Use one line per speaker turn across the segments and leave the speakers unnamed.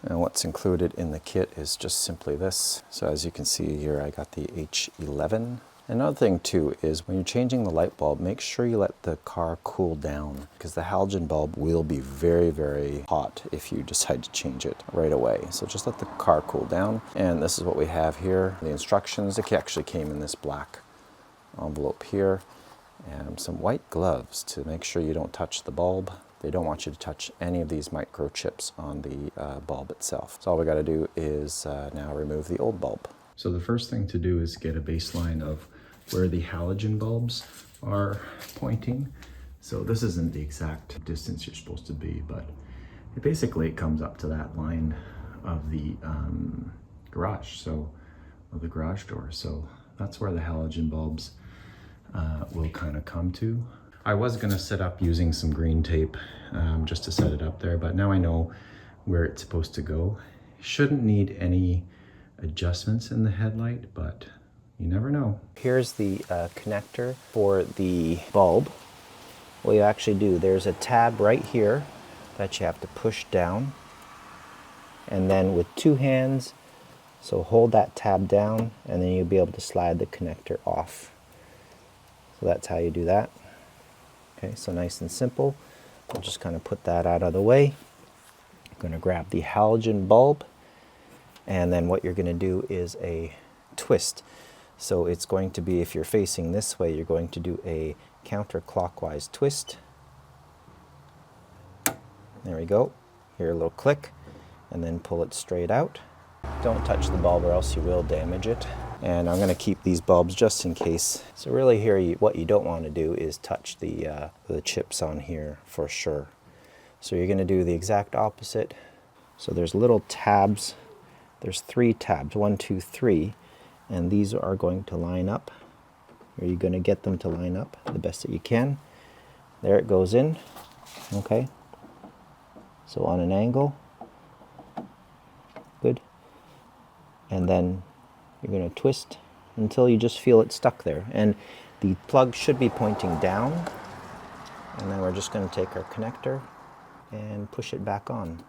And what's included in the kit is just simply this. So as you can see here, I got the H11. Another thing too is when you're changing the light bulb, make sure you let the car cool down, because the halogen bulb will be very, very hot if you decide to change it right away. So just let the car cool down. And this is what we have here. The instructions, it actually came in this black envelope here, and some white gloves to make sure you don't touch the bulb. They don't want you to touch any of these microchips on the bulb itself. So all we got to do is now remove the old bulb. So the first thing to do is get a baseline of where the halogen bulbs are pointing. So this isn't the exact distance you're supposed to be, but it basically comes up to that line of the garage, so of the garage door. So that's where the halogen bulbs will kind of come to. I was going to set up using some green tape just to set it up there, but now I know where it's supposed to go. Shouldn't need any adjustments in the headlight, but you never know. Here's the connector for the bulb. What you actually do, there's a tab right here that you have to push down, and then with two hands, so hold that tab down, and then you'll be able to slide the connector off. So that's how you do that. Okay, so nice and simple. I'll just kind of put that out of the way. I'm going to grab the halogen bulb, and then what you're going to do is a twist. So it's going to be, if you're facing this way, you're going to do a counterclockwise twist. There we go. Hear a little click, and then pull it straight out. Don't touch the bulb or else you will damage it. And I'm going to keep these bulbs just in case. So really here, what you don't want to do is touch the chips on here for sure. So you're going to do the exact opposite. So there's little tabs. There's 3 tabs, 1, 2, 3. And these are going to line up. Or you're going to get them to line up the best that you can. There it goes in. Okay. So on an angle. Good. And then you're going to twist until you just feel it stuck there. And the plug should be pointing down. And then we're just going to take our connector and push it back on.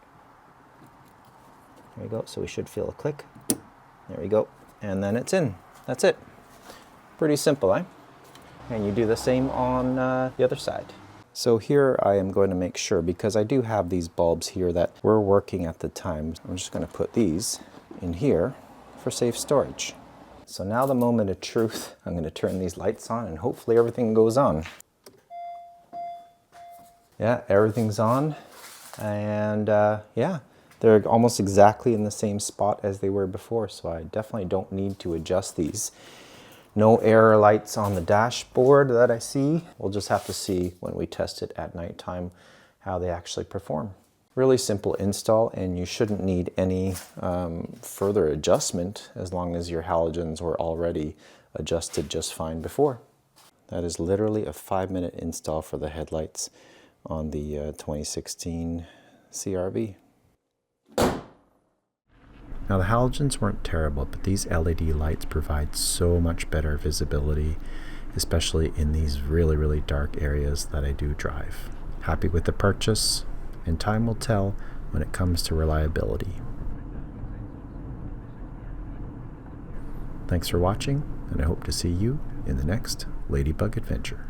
There we go. So we should feel a click. There we go. And then it's in. That's it. Pretty simple, eh? And you do the same on the other side. So here I am going to make sure, because I do have these bulbs here that were working at the time. I'm just going to put these in here for safe storage. So now the moment of truth, I'm going to turn these lights on and hopefully everything goes on. Yeah, everything's on, and yeah, they're almost exactly in the same spot as they were before, so I definitely don't need to adjust these. No error lights on the dashboard that I see. We'll just have to see when we test it at nighttime how they actually perform. Really simple install, and you shouldn't need any further adjustment as long as your halogens were already adjusted just fine before. That is literally a 5-minute install for the headlights on the 2016 CRV. Now the halogens weren't terrible, but these LED lights provide so much better visibility, especially in these really, really dark areas that I do drive. Happy with the purchase, and time will tell when it comes to reliability. Thanks for watching, and I hope to see you in the next Ladybug adventure.